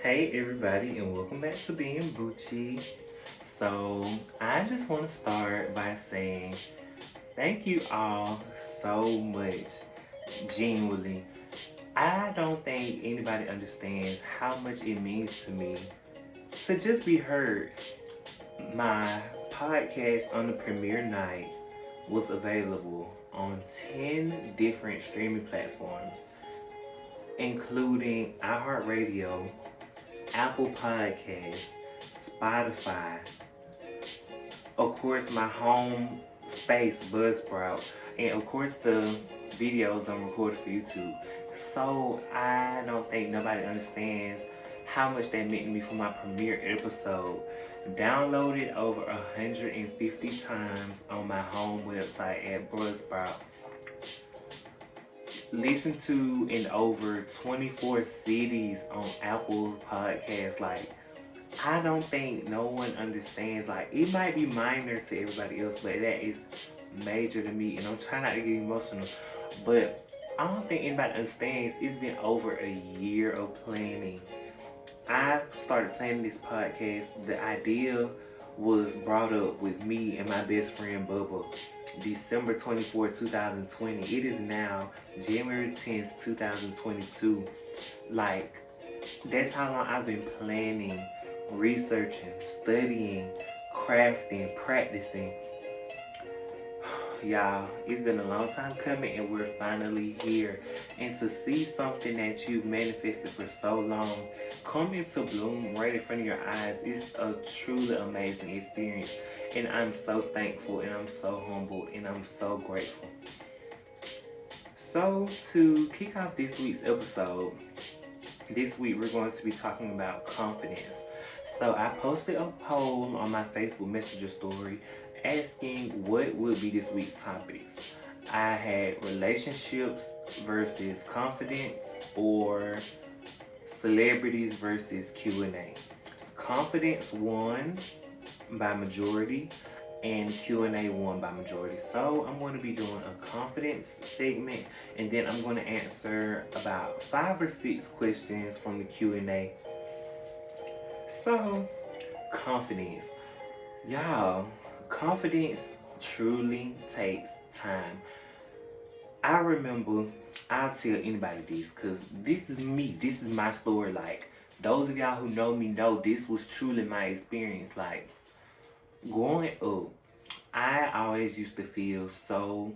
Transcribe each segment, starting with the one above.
Hey everybody, and welcome back to being Boochie. So I just want to start by saying thank you all so much. Genuinely, I don't think anybody understands how much it means to me to just be heard. My podcast on the premiere night was available on 10 different streaming platforms, including iHeartRadio, Apple Podcasts, Spotify, of course my home space Buzzsprout, and of course the videos I'm recording for YouTube. So I don't think nobody understands how much that meant to me for my premiere episode. Downloaded over 150 times on my home website at Buzzsprout. Listened to in over 24 cities on Apple Podcasts. Like, I don't think no one understands. Like, it might be minor to everybody else, but that is major to me. And I'm trying not to get emotional, but I don't think anybody understands. It's been over a year of planning. I started planning this podcast. The idea was brought up with me and my best friend Bubba December 24th, 2020. It is now January 10th, 2022. Like, that's how long I've been planning, researching, studying, crafting, practicing. Y'all, it's been a long time coming and we're finally here. And to see something that you've manifested for so long come into bloom right in front of your eyes, it's a truly amazing experience. And I'm so thankful and I'm so humbled and I'm so grateful. So to kick off this week's episode, this week we're going to be talking about confidence. So I posted a poll on my Facebook Messenger story asking what would be this week's topics. I had relationships versus confidence, or celebrities versus Q&A. Confidence won by majority and Q&A won by majority. So I'm going to be doing a confidence segment, and then I'm going to answer about 5 or 6 questions from the Q&A. So, confidence. Y'all, confidence truly takes time. I remember, I'll tell anybody this, because this is me, this is my story. Like, those of y'all who know me know this was truly my experience. Like, growing up, I always used to feel so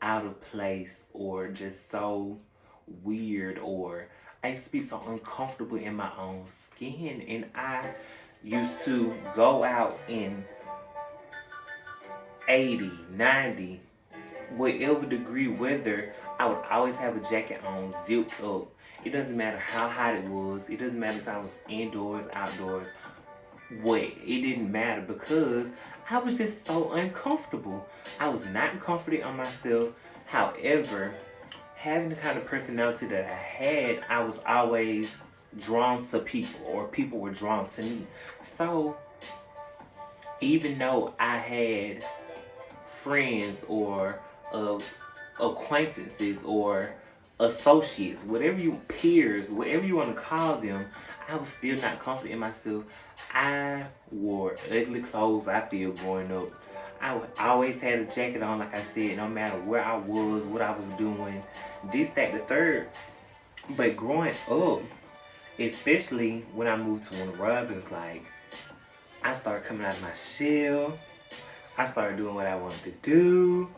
out of place or just so weird, or I used to be so uncomfortable in my own skin, and I used to go out in 80, 90, whatever degree weather. I would always have a jacket on, zipped up. It doesn't matter how hot it was. It doesn't matter if I was indoors, outdoors, what. It didn't matter because I was just so uncomfortable. I was not confident on myself. However, having the kind of personality that I had, I was always drawn to people, or people were drawn to me. So even though I had friends or acquaintances or associates, whatever you, peers, whatever you want to call them, I was still not confident in myself. I wore ugly clothes, I feel, growing up. I always had a jacket on, like I said, no matter where I was, what I was doing, this, that, the third. But growing up, especially when I moved to Warner Robins, like, I started coming out of my shell. I started doing what I wanted to do.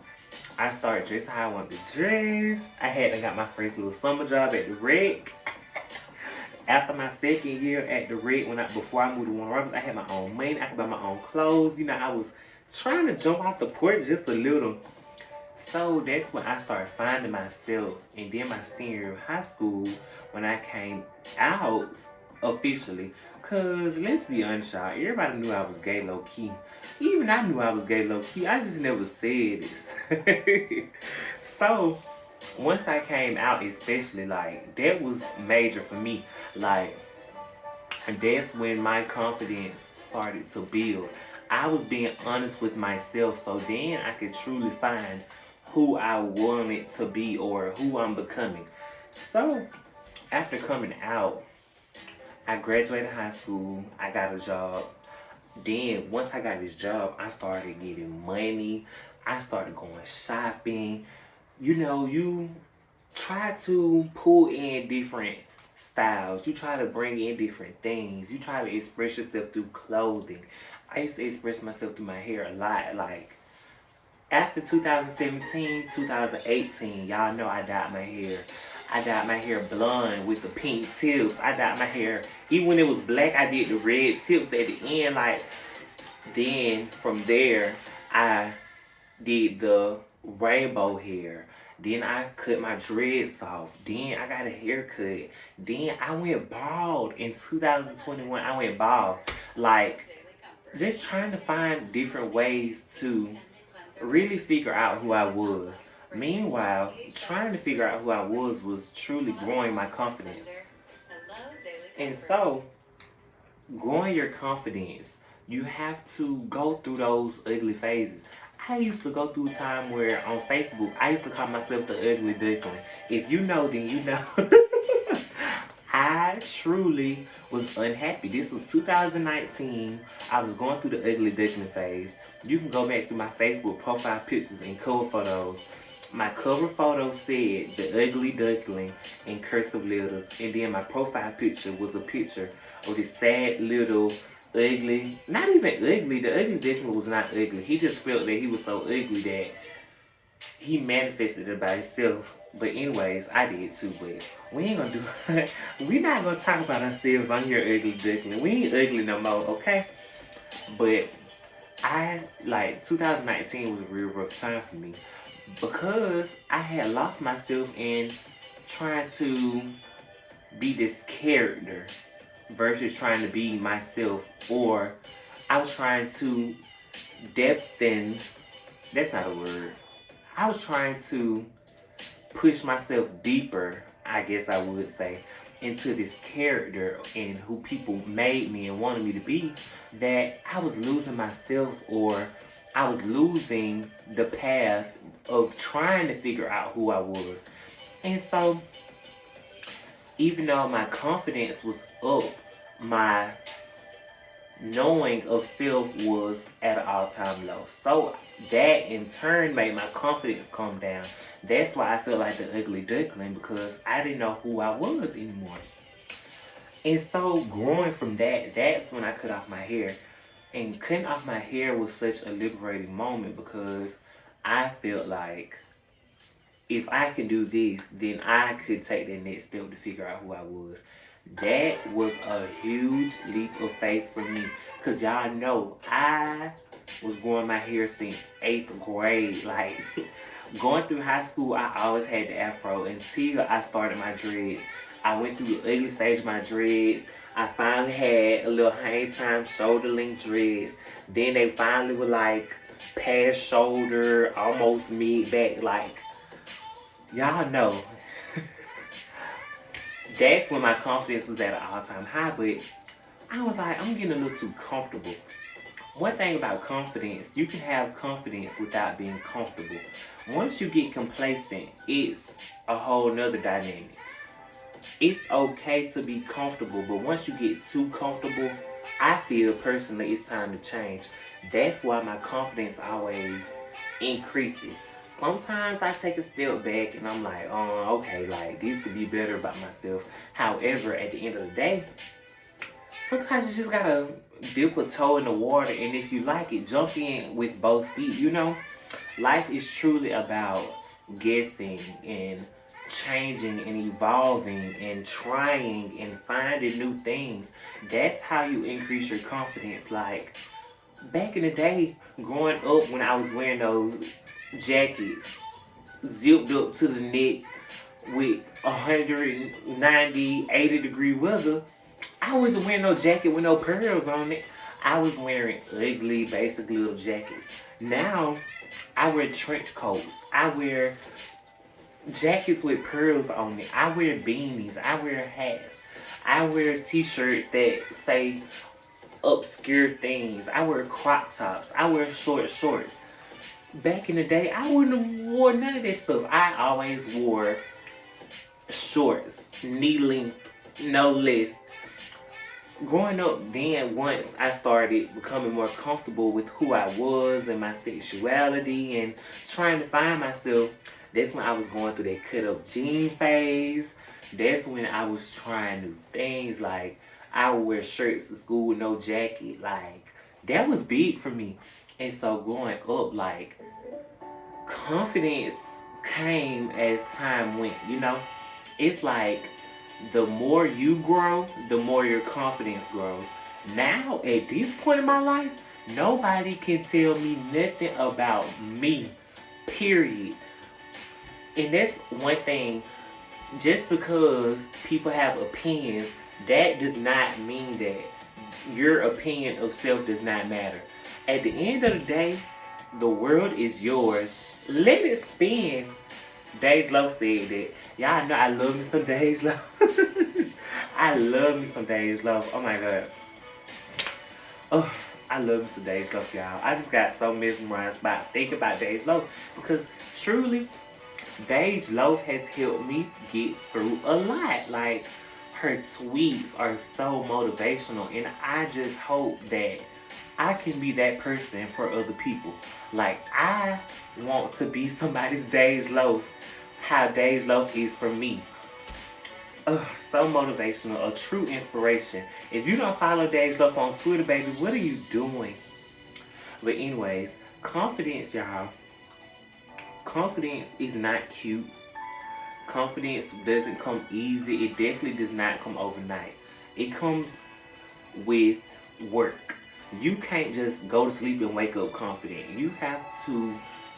I started dressing how I wanted to dress. I got my first little summer job at the Rec. After my second year at the Rec, before I moved to Warner Robins, I had my own money. I could buy my own clothes. You know, I was trying to jump off the porch just a little. So that's when I started finding myself. And then my senior year of high school, when I came out officially. Cause let's be honest, y'all, everybody knew I was gay low key. Even I knew I was gay low key. I just never said it. So once I came out, especially, like, that was major for me. Like, that's when my confidence started to build. I was being honest with myself, so then I could truly find who I wanted to be or who I'm becoming. So after coming out, I graduated high school. I got a job. Then once I got this job, I started getting money. I started going shopping. You know, you try to pull in different styles. You try to bring in different things. You try to express yourself through clothing. I used to express myself through my hair a lot. Like after 2017, 2018, y'all know I dyed my hair. I dyed my hair blonde with the pink tips. I dyed my hair, even when it was black, I did the red tips at the end. Like, then from there, I did the rainbow hair. Then I cut my dreads off. Then I got a haircut. Then I went bald in 2021. I went bald. Like, just trying to find different ways to really figure out who I was. Meanwhile, trying to figure out who I was truly growing my confidence. And so, growing your confidence, you have to go through those ugly phases. I used to go through a time where on Facebook, I used to call myself the ugly duckling. If you know, then you know. I truly was unhappy. This was 2019. I was going through the ugly duckling phase. You can go back to my Facebook profile pictures and cover photos. My cover photo said the ugly duckling in cursive letters, and then my profile picture was a picture of this sad little ugly, not even ugly, the ugly duckling was not ugly. He just felt that he was so ugly that he manifested it by himself. But anyways, I did too, but we ain't gonna do we not gonna talk about ourselves on here ugly duckling. We ain't ugly no more, okay? But I, like, 2019 was a real rough time for me because I had lost myself in trying to be this character versus trying to be myself, or I was trying to depthen, that's not a word. I was trying to push myself deeper, I guess I would say, into this character and who people made me and wanted me to be, that I was losing myself, or I was losing the path of trying to figure out who I was. And so, even though my confidence was up, my knowing of self was at an all-time low. So that in turn made my confidence come down. That's why I felt like the ugly duckling, because I didn't know who I was anymore. And so growing from that, that's when I cut off my hair. And cutting off my hair was such a liberating moment, because I felt like if I can do this, then I could take the next step to figure out who I was. That was a huge leap of faith for me. Because y'all know, I was growing my hair since 8th grade. Like, going through high school, I always had the afro until I started my dreads. I went through the ugly stage of my dreads. I finally had a little hang time shoulder length dreads. Then they finally were like past shoulder, almost mid back. Like, y'all know. That's when my confidence was at an all-time high, but I was like, I'm getting a little too comfortable. One thing about confidence, you can have confidence without being comfortable. Once you get complacent, it's a whole nother dynamic. It's okay to be comfortable, but once you get too comfortable, I feel personally it's time to change. That's why my confidence always increases. Sometimes I take a step back and I'm like, oh, okay, like, this could be better about myself. However, at the end of the day, sometimes you just gotta dip a toe in the water, and if you like it, jump in with both feet, you know? Life is truly about guessing and changing and evolving and trying and finding new things. That's how you increase your confidence. Like, back in the day, growing up, when I was wearing those jackets zipped up to the neck with 190, 80-degree weather, I wasn't wearing no jacket with no pearls on it. I was wearing ugly, basic little jackets. Now, I wear trench coats. I wear jackets with pearls on it. I wear beanies. I wear hats. I wear t-shirts that say obscure things. I wear crop tops. I wear short shorts. Back in the day, I wouldn't have worn none of that stuff. I always wore shorts, knee length, no less. growing up then, once I started becoming more comfortable with who I was and my sexuality and trying to find myself, that's when I was going through that cut up jean phase. That's when I was trying new things. Like, I would wear shirts to school with no jacket. Like, that was big for me. And so growing up, like, confidence came as time went, you know? It's like the more you grow, the more your confidence grows. Now, at this point in my life, nobody can tell me nothing about me, period. And that's one thing, just because people have opinions, that does not mean that your opinion of self does not matter. At the end of the day, the world is yours. Let it spin. Dage Love said that. Y'all know I love me some Dage Love. I love me some Dage Love. Oh my god. Oh, I love me some Dage Love, y'all. I just got so mesmerized by thinking about Dage Love, because truly, Dage Love has helped me get through a lot. Like, her tweets are so motivational, and I just hope that I can be that person for other people. Like, I want to be somebody's Dage Loaf, how Dage Loaf is for me. So motivational, a true inspiration. If you don't follow Dage Loaf on Twitter, baby, what are you doing? But anyways, confidence, y'all. Confidence is not cute. Confidence doesn't come easy. It definitely does not come overnight. It comes with work. You can't just go to sleep and wake up confident. You have to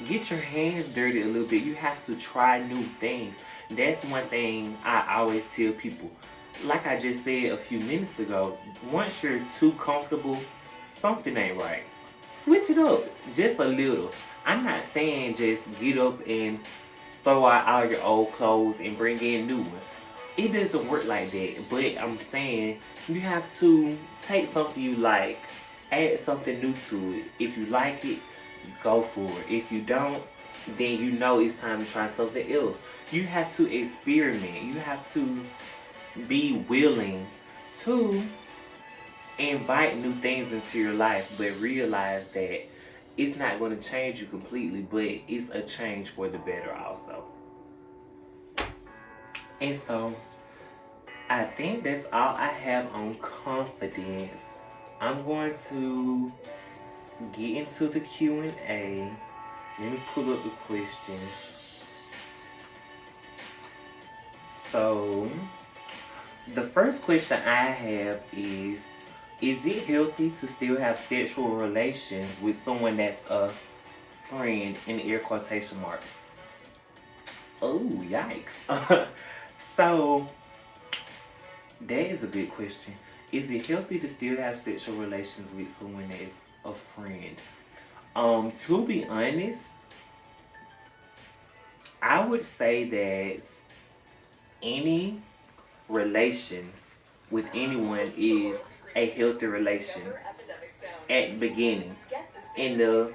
get your hands dirty a little bit. You have to try new things. That's one thing I always tell people. Like I just said a few minutes ago, once you're too comfortable, something ain't right. Switch it up just a little. I'm not saying just get up and throw out all your old clothes and bring in new ones. It doesn't work like that. But I'm saying you have to take something you like, add something new to it. If you like it, go for it. If you don't, then you know it's time to try something else. You have to experiment. You have to be willing to invite new things into your life, but realize that it's not going to change you completely, but it's a change for the better also. And so, I think that's all I have on confidence. I'm going to get into the Q&A. Let me pull up the questions. So, the first question I have is it healthy to still have sexual relations with someone that's a friend, in air quotation marks? Oh, yikes. So, that is a good question. Is it healthy to still have sexual relations with someone that is a friend? To be honest, I would say that any relations with anyone is a healthy relation at the beginning. In the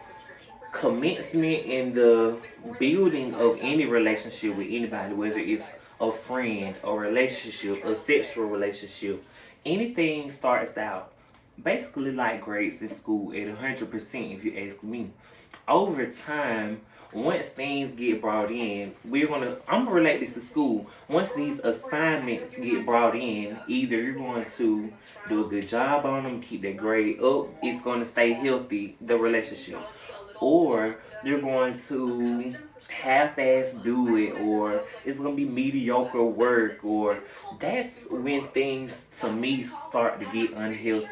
commencement and the building of any relationship with anybody, whether it's a friend, a relationship, a sexual relationship, anything starts out basically like grades in school at 100%, if you ask me. Over time, once things get brought in, I'm gonna relate this to school. Once these assignments get brought in, either you're going to do a good job on them, keep that grade up, it's going to stay healthy, the relationship. Or you're going to half-ass do it, or it's going to be mediocre work, or that's when things, to me, start to get unhealthy.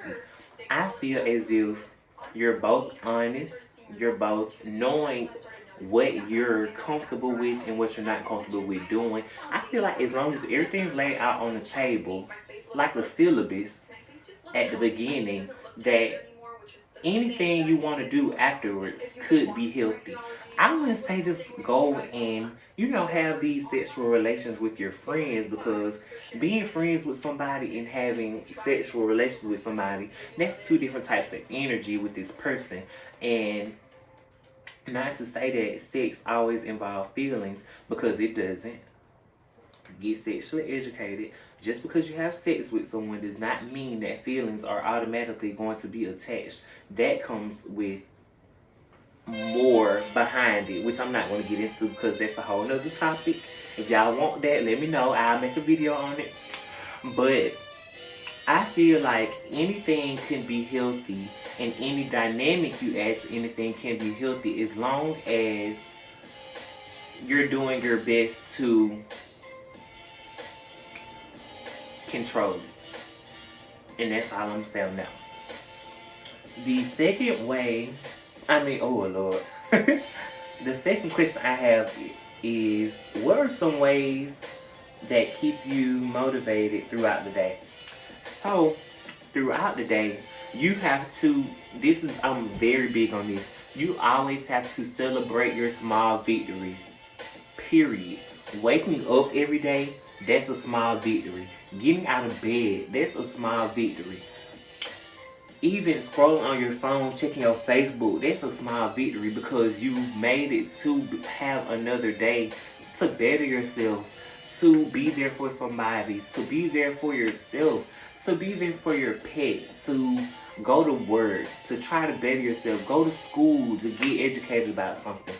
I feel as if you're both honest, you're both knowing what you're comfortable with and what you're not comfortable with doing. I feel like as long as everything's laid out on the table, like a syllabus at the beginning, that anything you want to do afterwards could be healthy. I wouldn't say just go and, have these sexual relations with your friends, because being friends with somebody and having sexual relations with somebody, that's two different types of energy with this person. And not to say that sex always involves feelings, because it doesn't. Get sexually educated. Just because you have sex with someone does not mean that feelings are automatically going to be attached. That comes with more behind it, which I'm not going to get into because that's a whole nother topic. If y'all want that, let me know. I'll make a video on it. But I feel like anything can be healthy, and any dynamic you add to anything can be healthy as long as you're doing your best to control it. And that's all I'm saying now. The second way, oh Lord. The second question I have is, what are some ways that keep you motivated throughout the day? So, throughout the day, you have to, I'm very big on this, you always have to celebrate your small victories, period. Waking up every day, that's a small victory. Getting out of bed, that's a small victory. Even scrolling on your phone, checking your Facebook, that's a small victory because you made it to have another day to better yourself, to be there for somebody, to be there for yourself, to be there for your pet, to go to work, to try to better yourself, go to school, to get educated about something.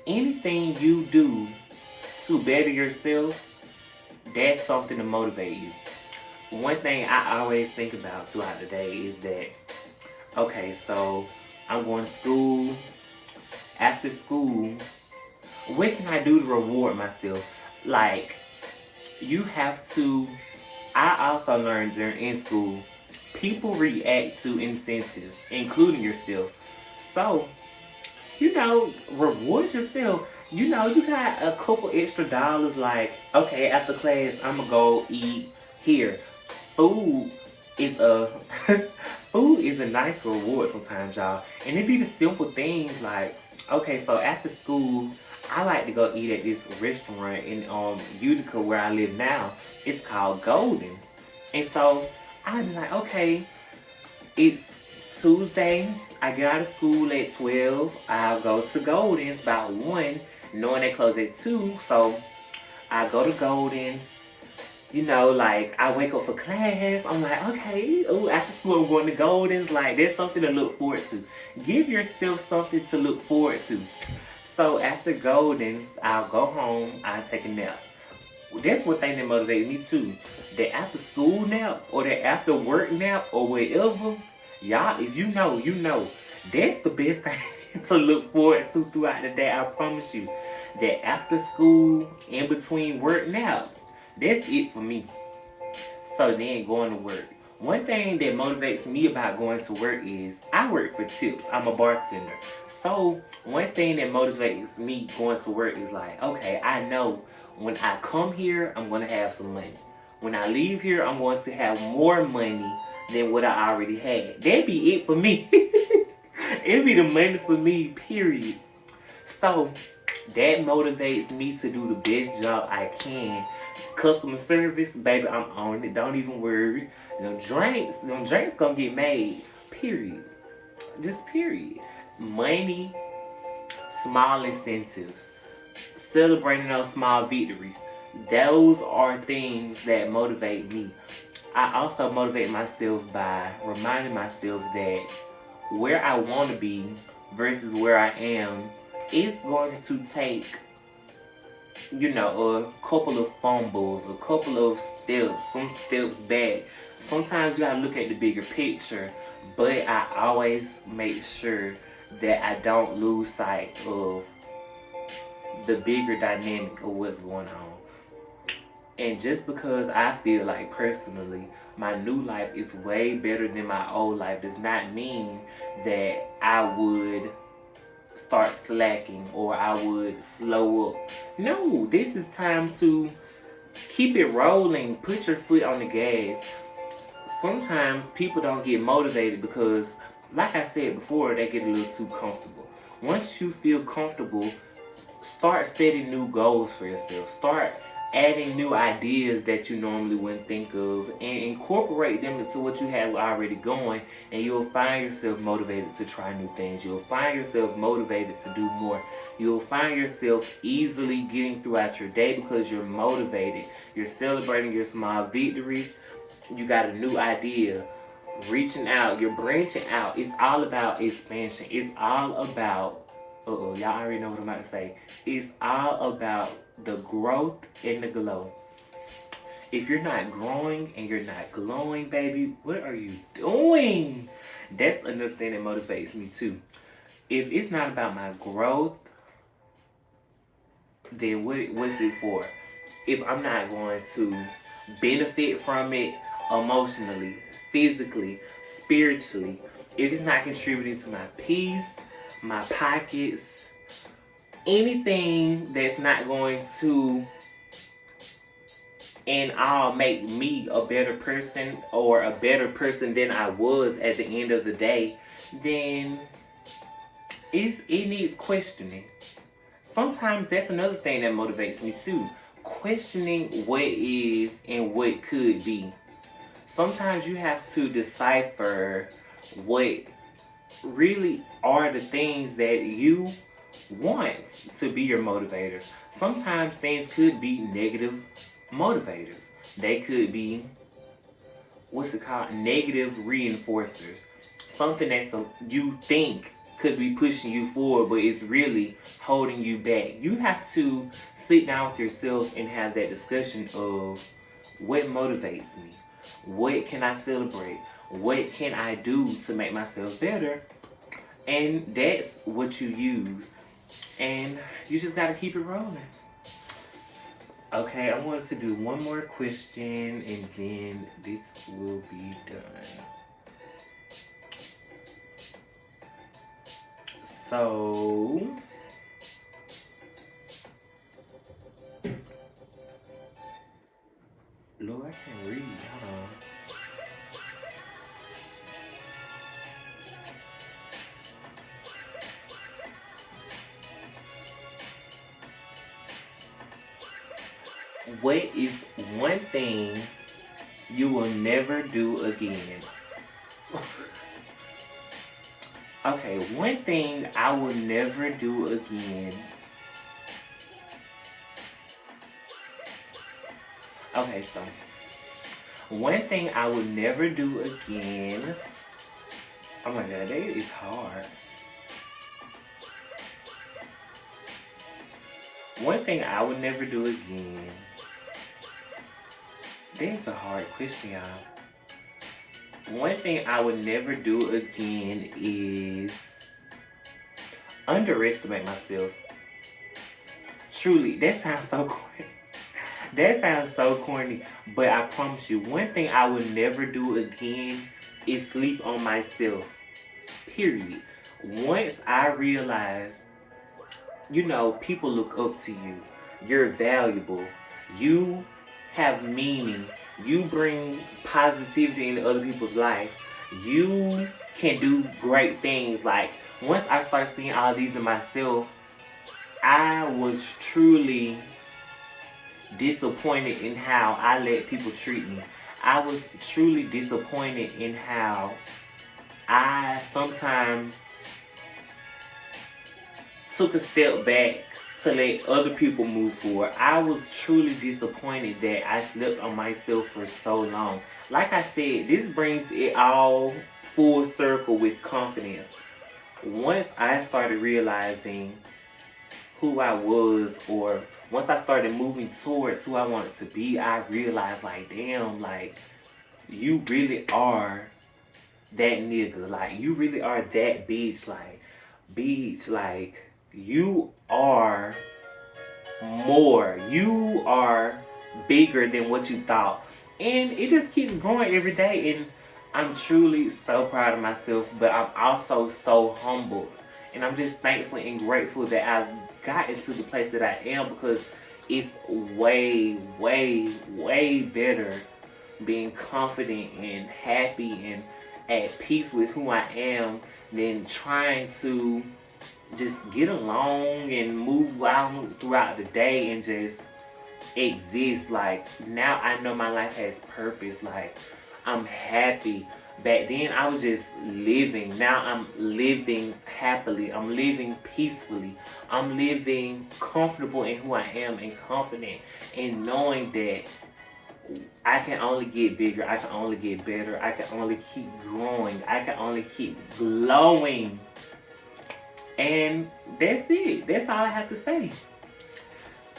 Anything you do to better yourself, that's something to motivate you. One thing I always think about throughout the day is that, okay, so I'm going to school. After school, what can I do to reward myself? Like, you have to, I also learned in school, people react to incentives, including yourself. So, reward yourself. You got a couple extra dollars, like, okay, after class, I'm going to go eat here. Food is a food is a nice reward sometimes, y'all. And it be the simple things like, okay, so after school, I like to go eat at this restaurant in Utica where I live now. It's called Golden's. And so I'm like, okay, it's Tuesday. I get out of school at 12. I'll go to Golden's about 1, knowing they close at 2. So I go to Golden's. I wake up for class. I'm like, okay, after school I'm going to Golden's. Like, there's something to look forward to. Give yourself something to look forward to. So after Golden's, I'll go home. I'll take a nap. That's one thing that motivates me too. The after school nap or the after work nap or whatever. Y'all, if you know, that's the best thing to look forward to throughout the day. I promise you. That after school, in between work nap. That's it for me. So then going to work. One thing that motivates me about going to work is I work for tips. I'm a bartender. So one thing that motivates me going to work is like, okay, I know when I come here, I'm going to have some money. When I leave here, I'm going to have more money than what I already had. That'd be it for me. It'd be the money for me, period. So that motivates me to do the best job I can. Customer service, baby, I'm on it. Don't even worry. Them drinks gonna get made. Period. Just period. Money, small incentives, celebrating those small victories. Those are things that motivate me. I also motivate myself by reminding myself that where I want to be versus where I am is going to take a couple of fumbles, a couple of steps, some steps back. Sometimes you gotta look at the bigger picture, but I always make sure that I don't lose sight of the bigger dynamic of what's going on. And just because I feel like personally my new life is way better than my old life does not mean that I would start slacking or I would slow up. No, this is time to keep it rolling. Put your foot on the gas. Sometimes people don't get motivated because, like I said before, they get a little too comfortable. Once you feel comfortable, start setting new goals for yourself. Start adding new ideas that you normally wouldn't think of and incorporate them into what you have already going, and you'll find yourself motivated to try new things. You'll find yourself motivated to do more. You'll find yourself easily getting throughout your day because you're motivated. You're celebrating your small victories. You got a new idea, reaching out, you're branching out. It's all about expansion. It's all about, y'all already know what I'm about to say. It's all about the growth and the glow. If you're not growing and you're not glowing, baby, what are you doing? That's another thing that motivates me too. If it's not about my growth, then what's it for? If I'm not going to benefit from it emotionally, physically, spiritually, if it's not contributing to my peace, my pockets, anything that's not going to and all make me a better person or a better person than I was at the end of the day, then it needs questioning. Sometimes that's another thing that motivates me too. Questioning what is and what could be. Sometimes you have to decipher what really are the things that you want to be your motivators. Sometimes things could be negative motivators. They could be, negative reinforcers. Something that you think could be pushing you forward, but it's really holding you back. You have to sit down with yourself and have that discussion of what motivates me. What can I celebrate? What can I do to make myself better? And that's what you use. And you just got to keep it rolling. Okay, I wanted to do one more question and then this will be done. So, Lord, I can't read. Hold on. What is one thing you will never do again? Okay, one thing I will never do again. Okay, so one thing I will never do again. Oh my God, that is hard. One thing I would never do again. That's a hard question, y'all. One thing I would never do again is underestimate myself. Truly, that sounds so corny. That sounds so corny, but I promise you, one thing I would never do again is sleep on myself. Period. Once I realized, people look up to you. You're valuable. You have meaning. You bring positivity into other people's lives. You can do great things. Like, once I started seeing all these in myself, I was truly disappointed in how I let people treat me. I was truly disappointed in how I sometimes took a step back to let other people move forward. I was truly disappointed that I slept on myself for so long. Like I said, this brings it all full circle with confidence. Once I started realizing who I was, or once I started moving towards who I wanted to be, I realized, like, damn, like, you really are that nigga. Like, you really are that bitch. Like, you are more. You are bigger than what you thought. And it just keeps growing every day. And I'm truly so proud of myself. But I'm also so humbled. And I'm just thankful and grateful that I've gotten to the place that I am. Because it's way, way, way better being confident and happy and at peace with who I am than trying to just get along and move out throughout the day and just exist. Like, now I know my life has purpose. Like, I'm happy. Back then I was just living. Now I'm living happily. I'm living peacefully. I'm living comfortable in who I am and confident in knowing that I can only get bigger. I can only get better. I can only keep growing. I can only keep glowing. And that's it. That's all I have to say.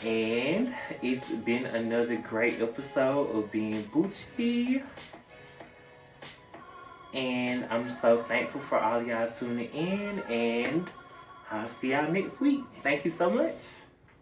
And it's been another great episode of being Boochie. And I'm so thankful for all y'all tuning in. And I'll see y'all next week. Thank you so much.